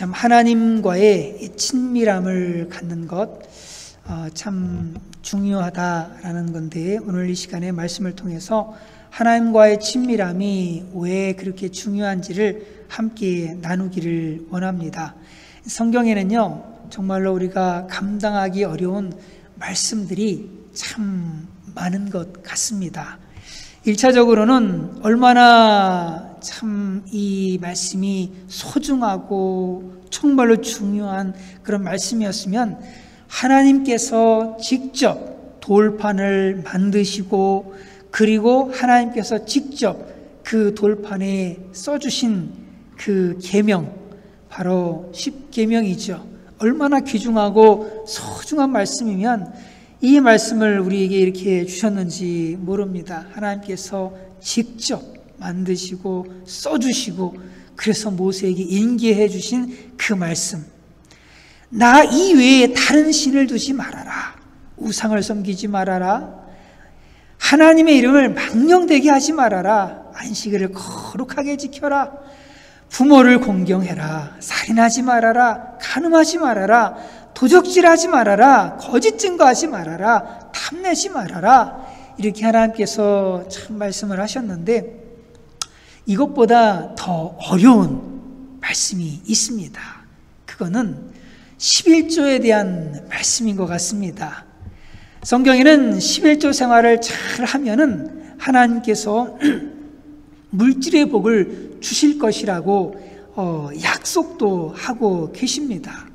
참 하나님과의 친밀함을 갖는 것 참 중요하다라는 건데, 오늘 이 시간에 말씀을 통해서 하나님과의 친밀함이 왜 그렇게 중요한지를 함께 나누기를 원합니다. 성경에는요, 정말로 우리가 감당하기 어려운 말씀들이 참 많은 것 같습니다. 1차적으로는 얼마나 참 이 말씀이 소중하고 정말로 중요한 그런 말씀이었으면 하나님께서 직접 돌판을 만드시고, 그리고 하나님께서 직접 그 돌판에 써주신 그 계명, 바로 십계명이죠. 얼마나 귀중하고 소중한 말씀이면 이 말씀을 우리에게 이렇게 주셨는지 모릅니다. 하나님께서 직접 만드시고 써주시고, 그래서 모세에게 인계해 주신 그 말씀, 나 이외에 다른 신을 두지 말아라, 우상을 섬기지 말아라, 하나님의 이름을 망령되게 하지 말아라, 안식일을 거룩하게 지켜라, 부모를 공경해라, 살인하지 말아라, 간음하지 말아라, 도적질하지 말아라, 거짓 증거하지 말아라, 탐내지 말아라, 이렇게 하나님께서 참 말씀을 하셨는데, 이것보다 더 어려운 말씀이 있습니다. 그거는 11조에 대한 말씀인 것 같습니다. 성경에는 11조 생활을 잘 하면은 하나님께서 물질의 복을 주실 것이라고 약속도 하고 계십니다.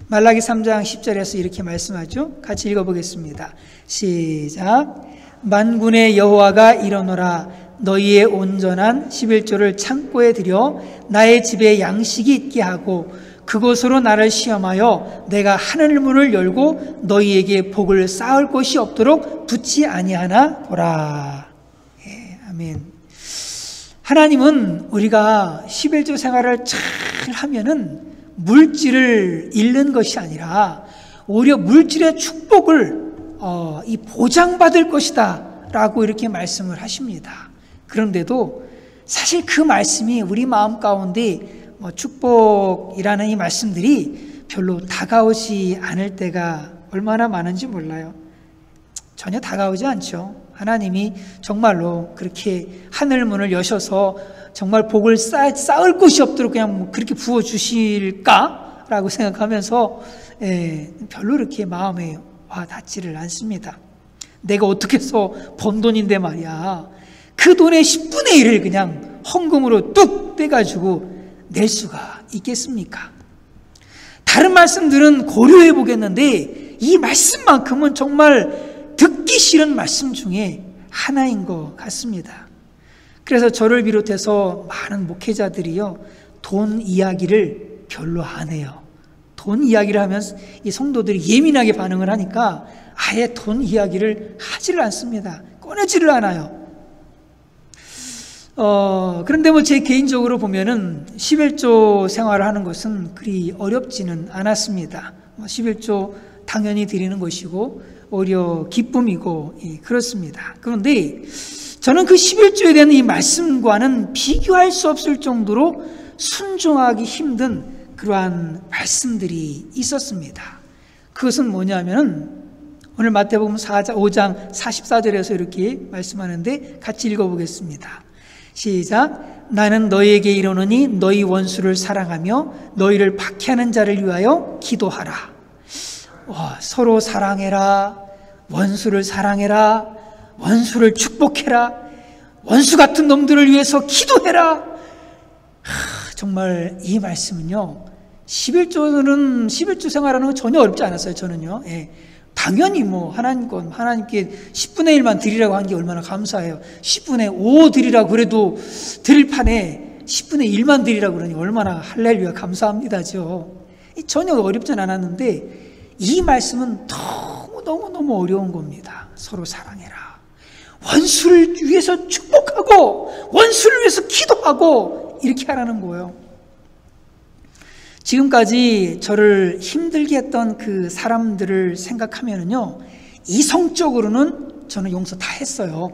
말라기 3장 10절에서 이렇게 말씀하죠. 같이 읽어보겠습니다. 시작. 만군의 여호와가 이러노라, 너희의 온전한 11조를 창고에 들여 나의 집에 양식이 있게 하고, 그곳으로 나를 시험하여 내가 하늘 문을 열고 너희에게 복을 쌓을 곳이 없도록 두지 아니하나 보라. 예, 아멘. 하나님은 우리가 11조 생활을 잘 하면은 물질을 잃는 것이 아니라 오히려 물질의 축복을 이 보장받을 것이다 라고 이렇게 말씀을 하십니다. 그런데도 사실 그 말씀이 우리 마음 가운데 축복이라는 이 말씀들이 별로 다가오지 않을 때가 얼마나 많은지 몰라요. 전혀 다가오지 않죠. 하나님이 정말로 그렇게 하늘 문을 여셔서 정말 복을 쌓을 곳이 없도록 그냥 그렇게 부어주실까라고 생각하면서 별로 이렇게 마음에 와 닿지를 않습니다. 내가 어떻게 해서 번 돈인데 말이야, 그 돈의 10분의 1을 그냥 헌금으로 뚝 떼가지고 낼 수가 있겠습니까? 다른 말씀들은 고려해 보겠는데 이 말씀만큼은 정말 듣기 싫은 말씀 중에 하나인 것 같습니다. 그래서 저를 비롯해서 많은 목회자들이요, 돈 이야기를 별로 안 해요. 돈 이야기를 하면 이 성도들이 예민하게 반응을 하니까 아예 돈 이야기를 하지를 않습니다. 꺼내지를 않아요. 그런데 제 개인적으로 보면은 11조 생활을 하는 것은 그리 어렵지는 않았습니다. 11조 당연히 드리는 것이고 오히려 기쁨이고 그렇습니다. 그런데 저는 그 11조에 대한 이 말씀과는 비교할 수 없을 정도로 순종하기 힘든 그러한 말씀들이 있었습니다. 그것은 뭐냐면은 오늘 마태복음 5장 44절에서 이렇게 말씀하는데 같이 읽어보겠습니다. 시작. 나는 너희에게 이르노니 너희 원수를 사랑하며 너희를 박해하는 자를 위하여 기도하라. 서로 사랑해라, 원수를 사랑해라, 원수를 축복해라, 원수 같은 놈들을 위해서 기도해라. 정말 이 말씀은요, 11조 생활하는 거 전혀 어렵지 않았어요. 저는요. 당연히 하나님께 10분의 1만 드리라고 한 게 얼마나 감사해요. 10분의 5 드리라고 그래도 드릴 판에 10분의 1만 드리라고 그러니 얼마나 할렐루야 감사합니다죠. 전혀 어렵진 않았는데 이 말씀은 너무 어려운 겁니다. 서로 사랑해라, 원수를 위해서 축복하고 원수를 위해서 기도하고 이렇게 하라는 거예요. 지금까지 저를 힘들게 했던 그 사람들을 생각하면은요, 이성적으로는 저는 용서 다 했어요.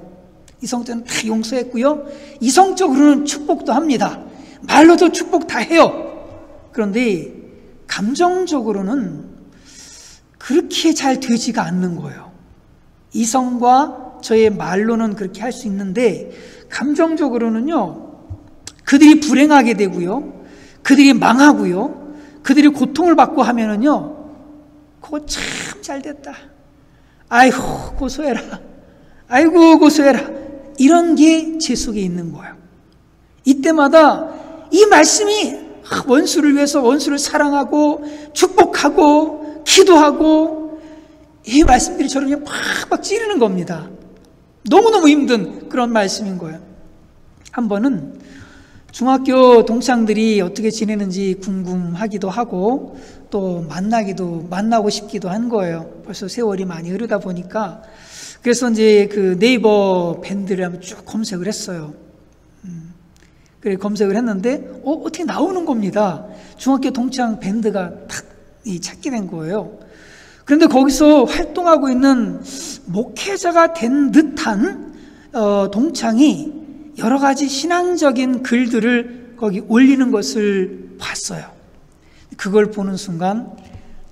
이성적으로는 다 용서했고요, 이성적으로는 축복도 합니다. 말로도 축복 다 해요. 그런데 감정적으로는 그렇게 잘 되지가 않는 거예요. 이성과 저의 말로는 그렇게 할 수 있는데 감정적으로는요, 그들이 불행하게 되고요, 그들이 망하고요, 그들이 고통을 받고 하면은요, 그거 참 잘 됐다. 아이고 고소해라. 아이고 고소해라. 이런 게 제 속에 있는 거예요. 이때마다 이 말씀이 원수를 위해서 원수를 사랑하고 축복하고 기도하고, 이 말씀들이 저를 그냥 팍팍 찌르는 겁니다. 너무너무 힘든 그런 말씀인 거예요. 한 번은 중학교 동창들이 어떻게 지내는지 궁금하기도 하고 또 만나고 싶기도 한 거예요. 벌써 세월이 많이 흐르다 보니까. 그래서 이제 그 네이버 밴드를 한번 쭉 검색을 했어요. 그래 검색을 했는데 어떻게 나오는 겁니다. 중학교 동창 밴드가 딱 찾게 된 거예요. 그런데 거기서 활동하고 있는 목회자가 된 듯한 동창이 여러 가지 신앙적인 글들을 거기 올리는 것을 봤어요. 그걸 보는 순간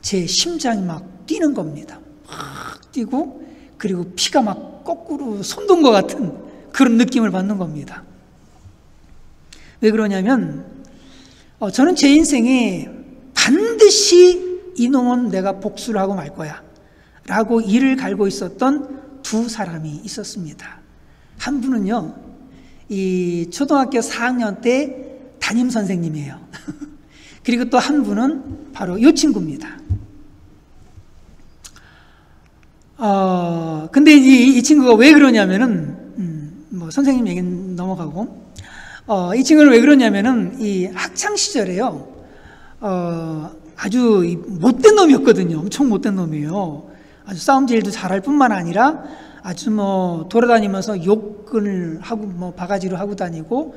제 심장이 막 뛰는 겁니다. 막 뛰고, 그리고 피가 막 거꾸로 솟는 것 같은 그런 느낌을 받는 겁니다. 왜 그러냐면 저는 제 인생에 반드시 이놈은 내가 복수를 하고 말 거야 라고 이를 갈고 있었던 두 사람이 있었습니다. 한 분은요, 이 초등학교 4학년 때 담임 선생님이에요. 그리고 또 한 분은 바로 이 친구입니다. 근데 이 친구가 왜 그러냐면은, 뭐 선생님 얘기는 넘어가고, 이 친구는 왜 그러냐면은, 이 학창 시절에요, 아주 못된 놈이었거든요. 엄청 못된 놈이에요. 아주 싸움질도 잘할 뿐만 아니라 아주 뭐 돌아다니면서 욕을 하고 뭐 바가지로 하고 다니고,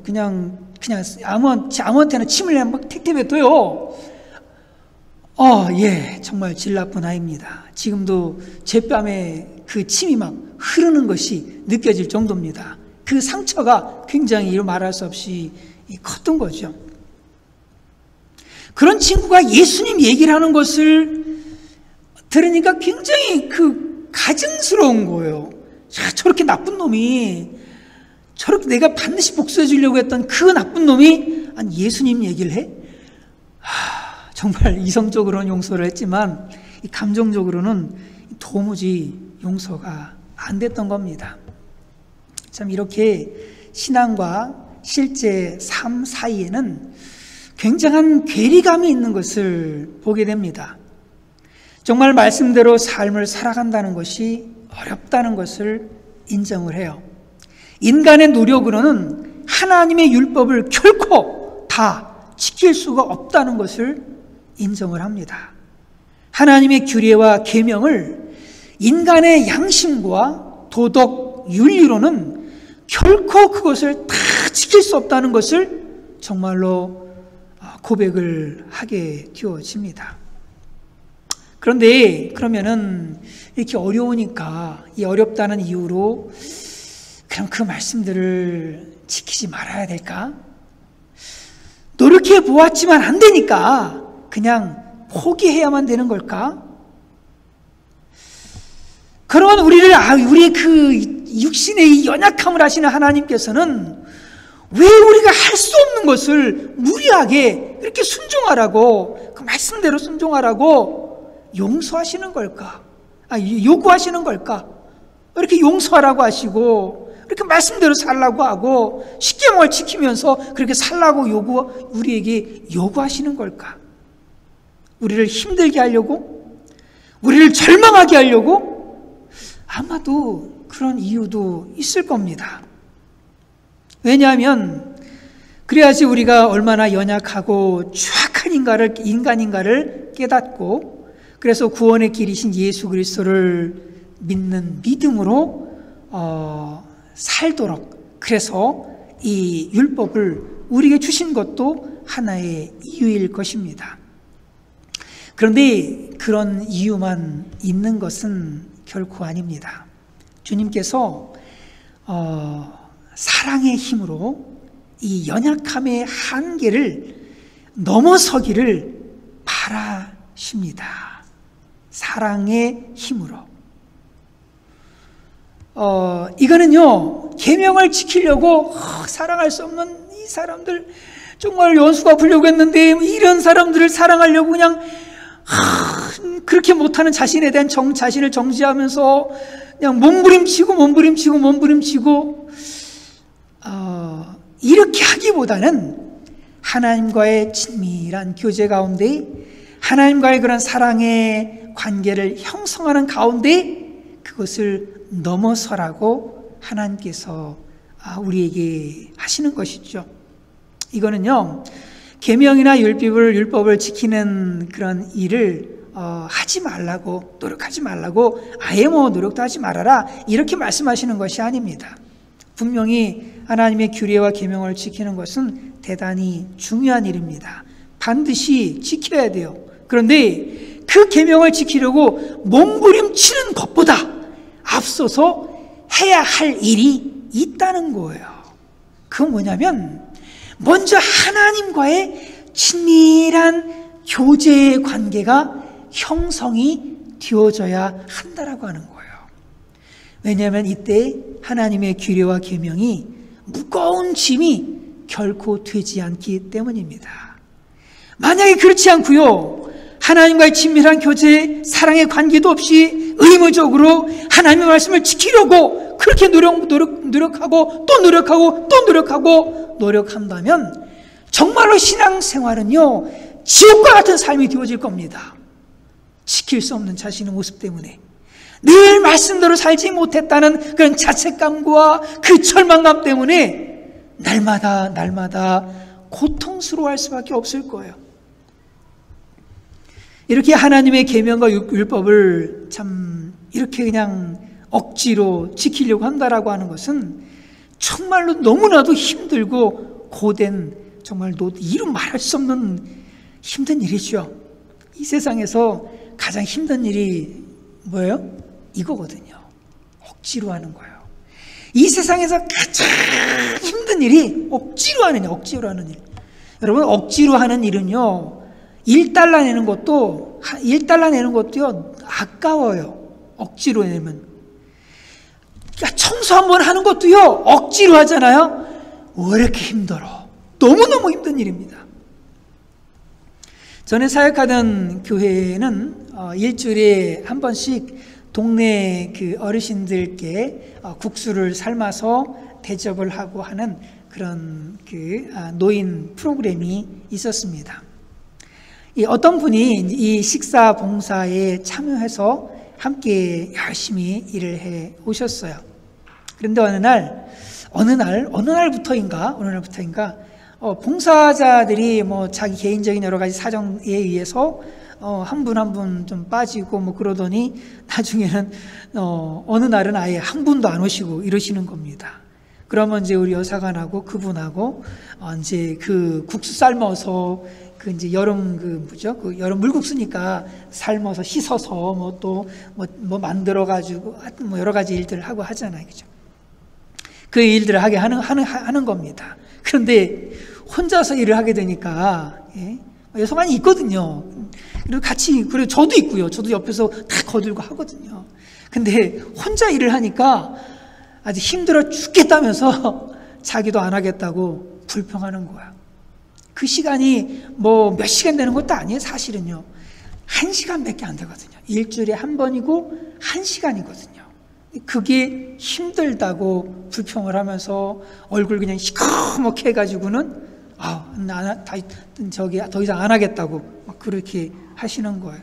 그냥 아무한테나 침을 막 택택 뱉어요. 예, 정말 질 나쁜 아이입니다. 지금도 제 뺨에 그 침이 막 흐르는 것이 느껴질 정도입니다. 그 상처가 굉장히 말할 수 없이 컸던 거죠. 그런 친구가 예수님 얘기를 하는 것을 들으니까 굉장히 가증스러운 거예요. 저렇게 나쁜 놈이, 저렇게 내가 반드시 복수해 주려고 했던 그 나쁜 놈이 예수님 얘기를 해? 정말 이성적으로는 용서를 했지만 감정적으로는 도무지 용서가 안 됐던 겁니다. 참 이렇게 신앙과 실제 삶 사이에는 굉장한 괴리감이 있는 것을 보게 됩니다. 정말 말씀대로 삶을 살아간다는 것이 어렵다는 것을 인정을 해요. 인간의 노력으로는 하나님의 율법을 결코 다 지킬 수가 없다는 것을 인정을 합니다. 하나님의 규례와 계명을 인간의 양심과 도덕, 윤리로는 결코 그것을 다 지킬 수 없다는 것을 정말로 고백을 하게 되어집니다. 그런데 그러면은 이렇게 어려우니까 이 어렵다는 이유로 그럼 그 말씀들을 지키지 말아야 될까? 노력해 보았지만 안 되니까 그냥 포기해야만 되는 걸까? 그러면 우리의 그 육신의 이 연약함을 아시는 하나님께서는 왜 우리가 할 수 없는 것을 무리하게 이렇게 순종하라고, 그 말씀대로 순종하라고 용서하시는 걸까? 요구하시는 걸까? 이렇게 용서하라고 하시고, 이렇게 말씀대로 살라고 하고, 십계명을 지키면서 그렇게 살라고 우리에게 요구하시는 걸까? 우리를 힘들게 하려고? 우리를 절망하게 하려고? 아마도 그런 이유도 있을 겁니다. 왜냐하면 그래야지 우리가 얼마나 연약하고 추악한 인간인가를 깨닫고, 그래서 구원의 길이신 예수 그리스도를 믿는 믿음으로 살도록, 그래서 이 율법을 우리에게 주신 것도 하나의 이유일 것입니다. 그런데 그런 이유만 있는 것은 결코 아닙니다. 주님께서 사랑의 힘으로 이 연약함의 한계를 넘어서기를 잘하십니다. 사랑의 힘으로. 이거는요, 계명을 지키려고 사랑할 수 없는 이 사람들, 정말 연수가 부려고 했는데 이런 사람들을 사랑하려고 그냥 그렇게 못하는 자신에 대한 자신을 정지하면서 그냥 몸부림치고 이렇게 하기보다는 하나님과의 친밀한 교제 가운데, 하나님과의 그런 사랑의 관계를 형성하는 가운데 그것을 넘어서라고 하나님께서 우리에게 하시는 것이죠. 이거는요, 계명이나 율법을 지키는 그런 일을 하지 말라고, 노력하지 말라고, 아예 노력도 하지 말아라, 이렇게 말씀하시는 것이 아닙니다. 분명히 하나님의 규례와 계명을 지키는 것은 대단히 중요한 일입니다. 반드시 지켜야 돼요. 그런데 그 계명을 지키려고 몸부림치는 것보다 앞서서 해야 할 일이 있다는 거예요. 그건 뭐냐면, 먼저 하나님과의 친밀한 교제의 관계가 형성이 되어져야 한다라고 하는 거예요. 왜냐하면 이때 하나님의 규례와 계명이 무거운 짐이 결코 되지 않기 때문입니다. 만약에 그렇지 않고요, 하나님과의 친밀한 교제, 사랑의 관계도 없이 의무적으로 하나님의 말씀을 지키려고 그렇게 노력한다면 정말로 신앙생활은요, 지옥과 같은 삶이 되어질 겁니다. 지킬 수 없는 자신의 모습 때문에 늘 말씀대로 살지 못했다는 그런 자책감과 그 절망감 때문에 날마다 고통스러워할 수밖에 없을 거예요. 이렇게 하나님의 계명과 율법을 참 이렇게 그냥 억지로 지키려고 한다라고 하는 것은 정말로 너무나도 힘들고 고된, 정말 이루 말할 수 없는 힘든 일이죠. 이 세상에서 가장 힘든 일이 뭐예요? 이거거든요. 억지로 하는 거예요. 이 세상에서 가장 힘든 일이 억지로 하는 일. 여러분, 억지로 하는 일은요, $1 내는 것도요, 아까워요. 억지로 내면. 그러니까 청소 한번 하는 것도요, 억지로 하잖아요. 왜 이렇게 힘들어? 너무너무 힘든 일입니다. 전에 사역하던 교회는 일주일에 한 번씩 동네 그 어르신들께 국수를 삶아서 대접을 하고 하는 그런 그 노인 프로그램이 있었습니다. 어떤 분이 이 식사 봉사에 참여해서 함께 열심히 일을 해 오셨어요. 그런데 어느 날부터인가 봉사자들이 자기 개인적인 여러 가지 사정에 의해서 한 분 한 분 좀 빠지고 그러더니 나중에는 어느 날은 아예 한 분도 안 오시고 이러시는 겁니다. 그러면 이제 우리 여사관하고 그분하고 이제 그 국수 삶아서 그 이제 여름 여름 물국수니까 삶아서 씻어서 만들어 가지고 하여튼 여러 가지 일들을 하고 하잖아요, 그죠? 그 일들을 하게 하는 겁니다. 그런데 혼자서 일을 하게 되니까 여성관이 있거든요. 그리고 저도 있고요. 저도 옆에서 다 거들고 하거든요. 근데 혼자 일을 하니까 아주 힘들어 죽겠다면서 자기도 안 하겠다고 불평하는 거야. 그 시간이 몇 시간 되는 것도 아니에요, 사실은요. 1시간밖에 안 되거든요. 일주일에 한 번이고 1시간이거든요. 그게 힘들다고 불평을 하면서 얼굴 그냥 시커멓게 해가지고는 더 이상 안 하겠다고 막 그렇게 하시는 거예요.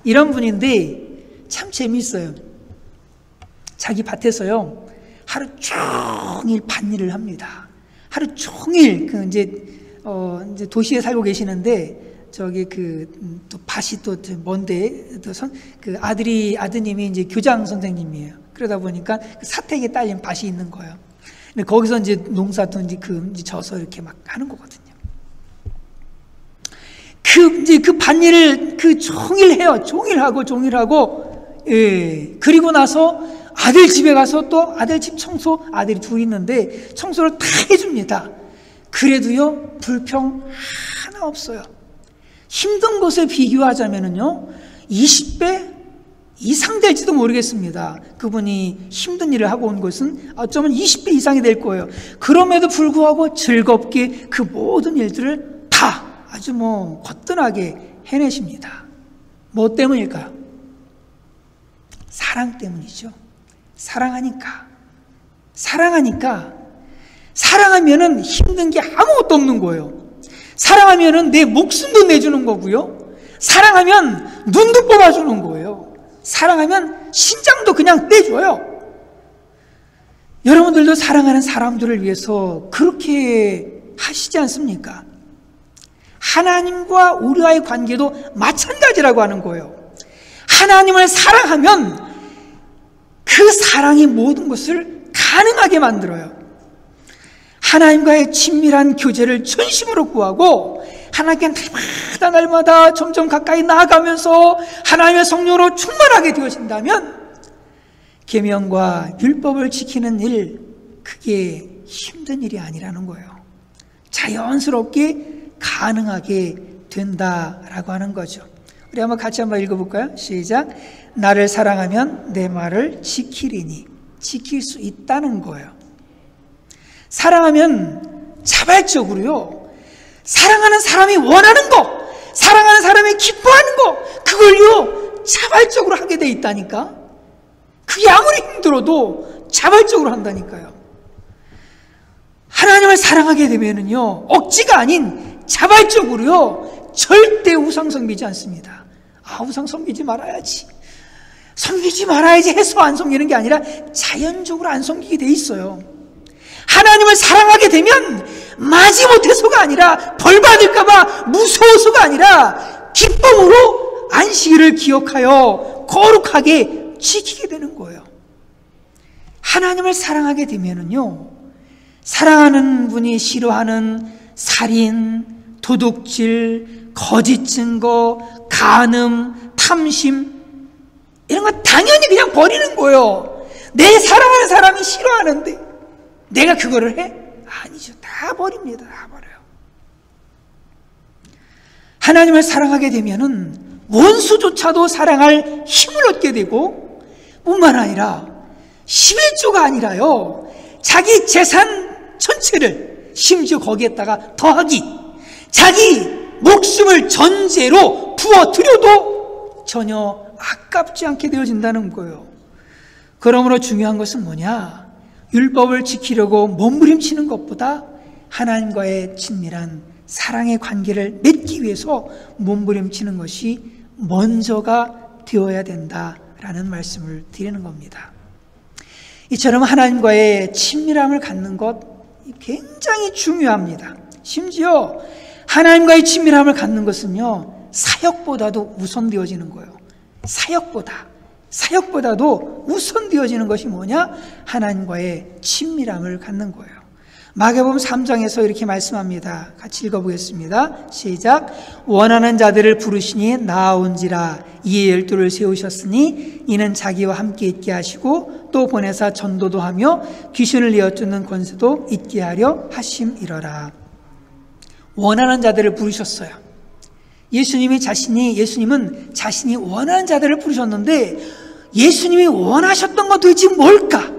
이런 분인데 참 재미있어요. 자기 밭에서요, 하루 종일 밭일을 합니다. 하루 종일 이제 도시에 살고 계시는데 또 밭이 또 먼데 그 아드님이 이제 교장 선생님이에요. 그러다 보니까 그 사택에 딸린 밭이 있는 거예요. 근데 거기서 이제 농사도 이제 져서 이렇게 막 하는 거거든요. 그 밭일을 종일 해요. 종일 하고. 예. 그리고 나서 아들 집에 가서 또 아들 집 청소, 아들이 둘 있는데 청소를 다 해줍니다. 그래도요, 불평 하나 없어요. 힘든 것에 비교하자면요 20배 이상 될지도 모르겠습니다. 그분이 힘든 일을 하고 온 것은 어쩌면 20배 이상이 될 거예요. 그럼에도 불구하고 즐겁게 그 모든 일들을 다 아주 거뜬하게 해내십니다. 뭐 때문일까요? 사랑 때문이죠. 사랑하면은 힘든 게 아무것도 없는 거예요. 사랑하면은 내 목숨도 내주는 거고요. 사랑하면 눈도 뽑아주는 거예요. 사랑하면 신장도 그냥 떼줘요. 여러분들도 사랑하는 사람들을 위해서 그렇게 하시지 않습니까? 하나님과 우리와의 관계도 마찬가지라고 하는 거예요. 하나님을 사랑하면 그 사랑이 모든 것을 가능하게 만들어요. 하나님과의 친밀한 교제를 전심으로 구하고 하나님께 날마다 점점 가까이 나아가면서 하나님의 성령으로 충만하게 되어진다면 계명과 율법을 지키는 일, 그게 힘든 일이 아니라는 거예요. 자연스럽게 가능하게 된다라고 하는 거죠. 우리 한번 같이 한번 읽어볼까요? 시작. 나를 사랑하면 내 말을 지키리니. 지킬 수 있다는 거예요. 사랑하면 자발적으로요, 사랑하는 사람이 원하는 거, 사랑하는 사람이 기뻐하는 거, 그걸요 자발적으로 하게 돼 있다니까. 그게 아무리 힘들어도 자발적으로 한다니까요. 하나님을 사랑하게 되면은요 억지가 아닌 자발적으로요 절대 우상 섬기지 않습니다. 우상 섬기지 말아야지 해서 안 섬기는 게 아니라 자연적으로 안 섬기게 돼 있어요. 하나님을 사랑하게 되면 마지못해서가 아니라 벌 받을까봐 무서워서가 아니라 기쁨으로 안식일을 기억하여 거룩하게 지키게 되는 거예요. 하나님을 사랑하게 되면은요, 사랑하는 분이 싫어하는 살인, 도둑질, 거짓 증거, 간음, 탐심, 이런 거 당연히 그냥 버리는 거예요. 내 사랑하는 사람이 싫어하는데 내가 그거를 해? 아니죠. 다 버립니다. 다 버려요. 하나님을 사랑하게 되면은 원수조차도 사랑할 힘을 얻게 되고, 뿐만 아니라 11조가 아니라요, 자기 재산 전체를 심지어 거기에다가 더하기, 자기 목숨을 전제로 부어드려도 전혀 아깝지 않게 되어진다는 거예요. 그러므로 중요한 것은 뭐냐? 율법을 지키려고 몸부림치는 것보다 하나님과의 친밀한 사랑의 관계를 맺기 위해서 몸부림치는 것이 먼저가 되어야 된다라는 말씀을 드리는 겁니다. 이처럼 하나님과의 친밀함을 갖는 것 굉장히 중요합니다. 심지어 하나님과의 친밀함을 갖는 것은요, 사역보다도 우선되어지는 거예요. 사역보다도 우선되어지는 것이 뭐냐? 하나님과의 친밀함을 갖는 거예요. 마가복음 3장에서 이렇게 말씀합니다. 같이 읽어보겠습니다. 시작. 원하는 자들을 부르시니 나아온지라. 이에 12를 세우셨으니 이는 자기와 함께 있게 하시고 또 보내사 전도도 하며 귀신을 내어쫓는 권세도 있게 하려 하심이러라. 원하는 자들을 부르셨어요. 예수님은 자신이 원하는 자들을 부르셨는데, 예수님이 원하셨던 것 도대체 뭘까?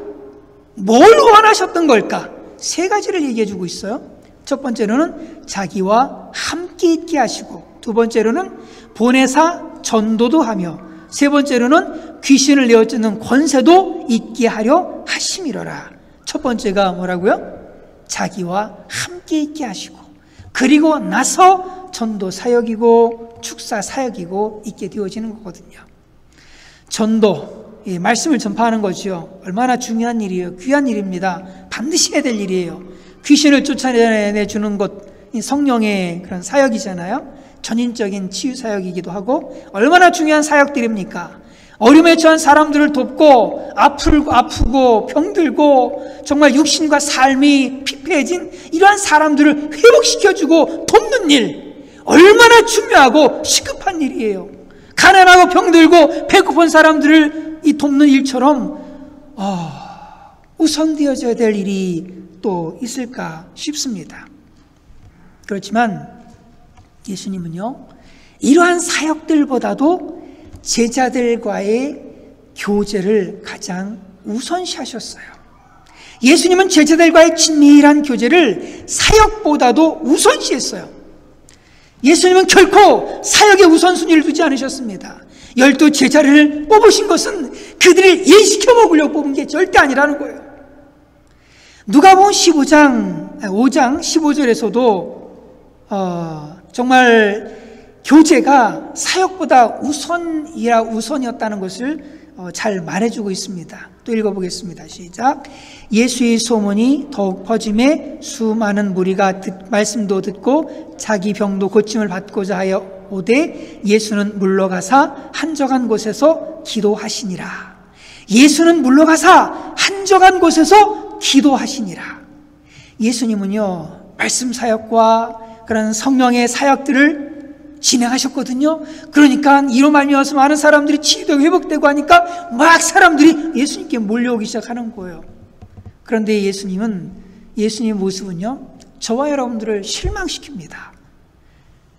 뭘 원하셨던 걸까? 세 가지를 얘기해 주고 있어요. 첫 번째로는 자기와 함께 있게 하시고, 두 번째로는 보내사 전도도 하며, 세 번째로는 귀신을 내어쫓는 권세도 있게 하려 하심이러라. 첫 번째가 뭐라고요? 자기와 함께 있게 하시고, 그리고 나서 전도 사역이고 축사 사역이고 있게 되어지는 거거든요. 전도, 말씀을 전파하는 거죠. 얼마나 중요한 일이에요. 귀한 일입니다. 반드시 해야 될 일이에요. 귀신을 쫓아내주는 것, 성령의 그런 사역이잖아요. 전인적인 치유 사역이기도 하고, 얼마나 중요한 사역들입니까? 어려움에 처한 사람들을 돕고, 아프고 병들고 정말 육신과 삶이 피폐해진 이러한 사람들을 회복시켜주고 돕는 일, 얼마나 중요하고 시급한 일이에요. 가난하고 병들고 배고픈 사람들을 돕는 일처럼 우선되어져야 될 일이 또 있을까 싶습니다. 그렇지만 예수님은요, 이러한 사역들보다도 제자들과의 교제를 가장 우선시하셨어요. 예수님은 제자들과의 친밀한 교제를 사역보다도 우선시했어요. 예수님은 결코 사역에 우선순위를 두지 않으셨습니다. 12 제자를 뽑으신 것은 그들을 일시켜 먹으려고 뽑은 게 절대 아니라는 거예요. 누가복음 5장 15절에서도 정말 교제가 사역보다 우선이었다는 것을 잘 말해주고 있습니다. 또 읽어보겠습니다. 시작. 예수의 소문이 더욱 퍼짐에 수많은 무리가 말씀도 듣고 자기 병도 고침을 받고자 하여 오되 예수는 물러가사 한적한 곳에서 기도하시니라. 예수는 물러가사 한적한 곳에서 기도하시니라. 예수님은요, 말씀 사역과 그런 성령의 사역들을 진행하셨거든요. 그러니까 이로 말미암아서 많은 사람들이 치유되고 회복되고 하니까 막 사람들이 예수님께 몰려오기 시작하는 거예요. 그런데 예수님의 모습은요, 저와 여러분들을 실망시킵니다.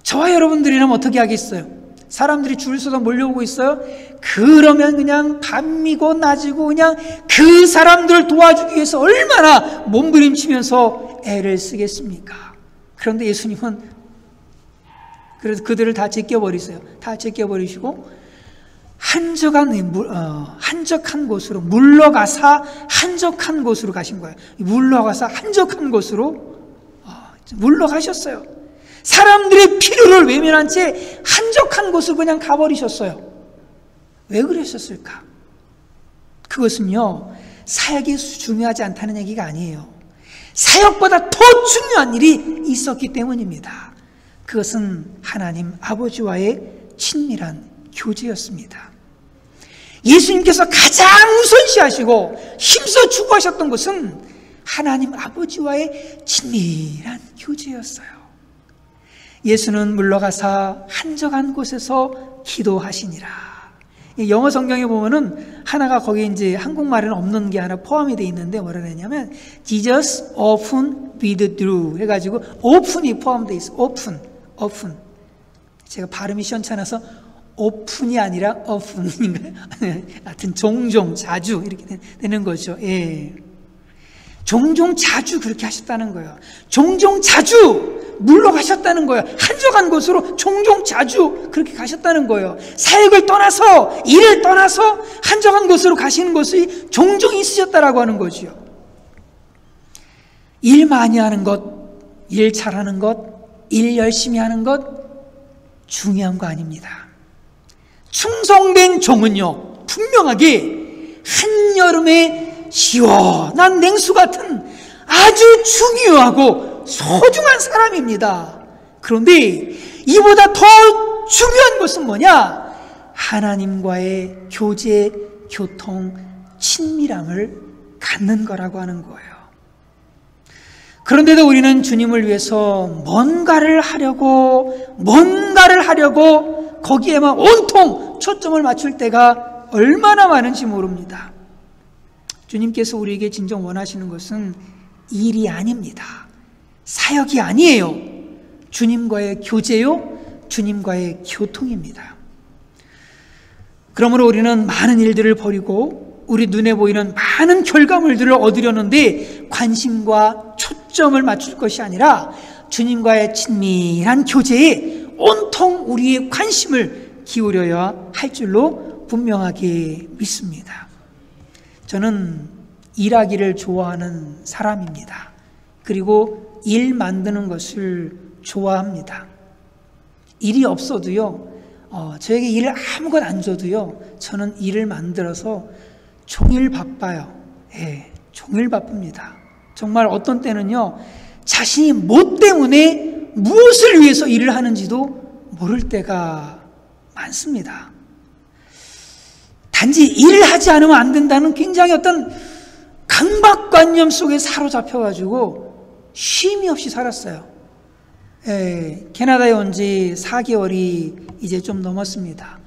저와 여러분들이라면 어떻게 하겠어요? 사람들이 줄 서서 몰려오고 있어요. 그러면 그냥 밤이고 낮이고 그냥 그 사람들을 도와주기 위해서 얼마나 몸부림치면서 애를 쓰겠습니까? 그런데 예수님은 그래서 그들을 다 제껴버리세요. 다 제껴버리시고 한적한 곳으로 물러가사 한적한 곳으로 가신 거예요. 물러가사 한적한 곳으로 물러가셨어요. 사람들의 필요를 외면한 채 한적한 곳으로 그냥 가버리셨어요. 왜 그러셨을까? 그것은요, 사역이 중요하지 않다는 얘기가 아니에요. 사역보다 더 중요한 일이 있었기 때문입니다. 그것은 하나님 아버지와의 친밀한 교제였습니다. 예수님께서 가장 우선시하시고 힘써 추구하셨던 것은 하나님 아버지와의 친밀한 교제였어요. 예수는 물러가사 한적한 곳에서 기도하시니라. 영어 성경에 보면은 하나가 거기 이제 한국말에는 없는 게 하나 포함이 되어 있는데 뭐라 그랬냐면 Jesus often withdrew 해가지고 open이 포함되어 있어요. open. 제가 발음이 시원찮아서 open이 아니라 often인가요? 하여튼 종종 자주 이렇게 되는 거죠. 예. 종종 자주 그렇게 하셨다는 거예요. 종종 자주 물러가셨다는 거예요. 한적한 곳으로 종종 자주 그렇게 가셨다는 거예요. 사역을 떠나서 일을 떠나서 한적한 곳으로 가시는 것이 종종 있으셨다라고 하는 거죠. 일 많이 하는 것, 일 잘하는 것, 일 열심히 하는 것 중요한 거 아닙니다. 충성된 종은요, 분명하게 한여름의 시원한 냉수 같은 아주 중요하고 소중한 사람입니다. 그런데 이보다 더 중요한 것은 뭐냐? 하나님과의 교제, 교통, 친밀함을 갖는 거라고 하는 거예요. 그런데도 우리는 주님을 위해서 뭔가를 하려고 거기에만 온통 초점을 맞출 때가 얼마나 많은지 모릅니다. 주님께서 우리에게 진정 원하시는 것은 일이 아닙니다. 사역이 아니에요. 주님과의 교제요, 주님과의 교통입니다. 그러므로 우리는 많은 일들을 버리고 우리 눈에 보이는 많은 결과물들을 얻으려는데 관심과 초점을 맞출 것이 아니라 주님과의 친밀한 교제에 온통 우리의 관심을 기울여야 할 줄로 분명하게 믿습니다. 저는 일하기를 좋아하는 사람입니다. 그리고 일 만드는 것을 좋아합니다. 일이 없어도요, 저에게 일을 아무것도 안 줘도요, 저는 일을 만들어서 종일 바빠요. 예, 종일 바쁩니다. 정말 어떤 때는요, 자신이 뭐 때문에 무엇을 위해서 일을 하는지도 모를 때가 많습니다. 단지 일을 하지 않으면 안 된다는 굉장히 어떤 강박관념 속에 사로잡혀가지고 쉼이 없이 살았어요. 예, 캐나다에 온 지 4개월이 이제 좀 넘었습니다.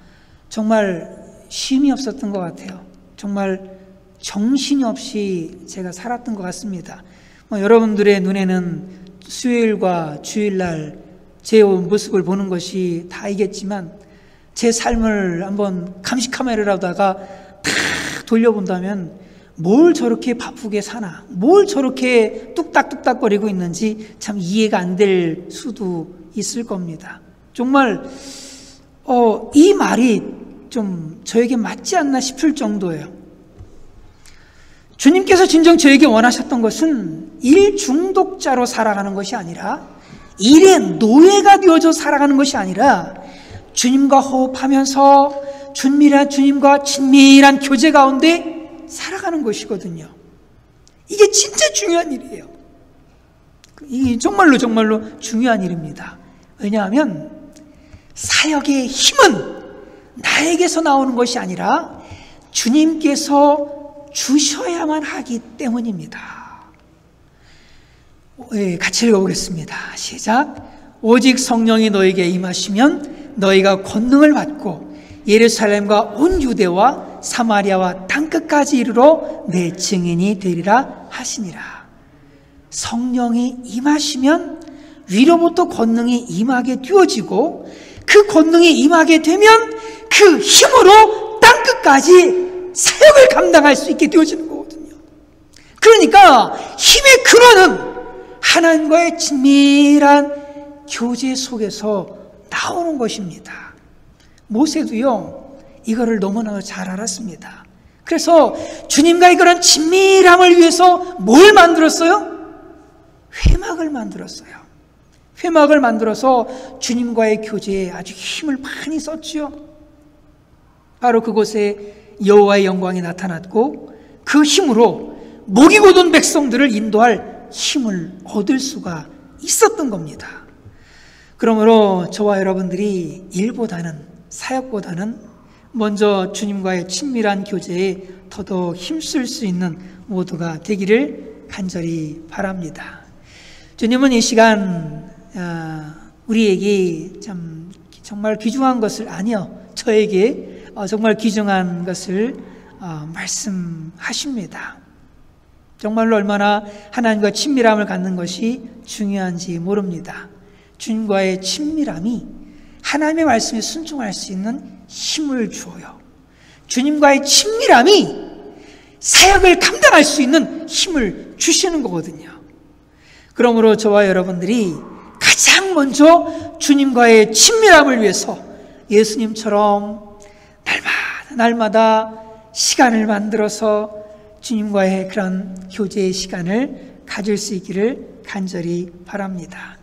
정말 쉼이 없었던 것 같아요. 정말 정신이 없이 제가 살았던 것 같습니다. 여러분들의 눈에는 수요일과 주일날 제 모습을 보는 것이 다이겠지만 제 삶을 한번 감시 카메라로다가 탁 돌려본다면 뭘 저렇게 바쁘게 사나, 뭘 저렇게 뚝딱뚝딱거리고 있는지 참 이해가 안 될 수도 있을 겁니다. 정말 이 말이 좀 저에게 맞지 않나 싶을 정도예요. 주님께서 진정 저에게 원하셨던 것은 일 중독자로 살아가는 것이 아니라, 일의 노예가 되어져 살아가는 것이 아니라, 주님과 호흡하면서 주님과 친밀한 교제 가운데 살아가는 것이거든요. 이게 진짜 중요한 일이에요. 이게 정말로 중요한 일입니다. 왜냐하면 사역의 힘은 나에게서 나오는 것이 아니라 주님께서 주셔야만 하기 때문입니다. 같이 읽어보겠습니다. 시작. 오직 성령이 너에게 임하시면 너희가 권능을 받고 예루살렘과 온 유대와 사마리아와 땅끝까지 이르러 내 증인이 되리라 하시니라. 성령이 임하시면 위로부터 권능이 임하게 되어지고, 그 권능이 임하게 되면 그 힘으로 땅끝까지 사역을 감당할 수 있게 되어지는 거거든요. 그러니까 힘의 근원은 하나님과의 친밀한 교제 속에서 나오는 것입니다. 모세도요, 이거를 너무나 잘 알았습니다. 그래서 주님과의 그런 친밀함을 위해서 뭘 만들었어요? 회막을 만들었어요. 회막을 만들어서 주님과의 교제에 아주 힘을 많이 썼지요. 바로 그곳에 여호와의 영광이 나타났고, 그 힘으로 목이 곧은 백성들을 인도할 힘을 얻을 수가 있었던 겁니다. 그러므로 저와 여러분들이 일보다는, 사역보다는 먼저 주님과의 친밀한 교제에 더더욱 힘쓸 수 있는 모두가 되기를 간절히 바랍니다. 주님은 이 시간 우리에게 정말 귀중한 것을, 아니요, 저에게 정말 귀중한 것을 말씀하십니다. 정말로 얼마나 하나님과 친밀함을 갖는 것이 중요한지 모릅니다. 주님과의 친밀함이 하나님의 말씀에 순종할 수 있는 힘을 주어요. 주님과의 친밀함이 사역을 감당할 수 있는 힘을 주시는 거거든요. 그러므로 저와 여러분들이 가장 먼저 주님과의 친밀함을 위해서 예수님처럼 날마다 시간을 만들어서 주님과의 그런 교제의 시간을 가질 수 있기를 간절히 바랍니다.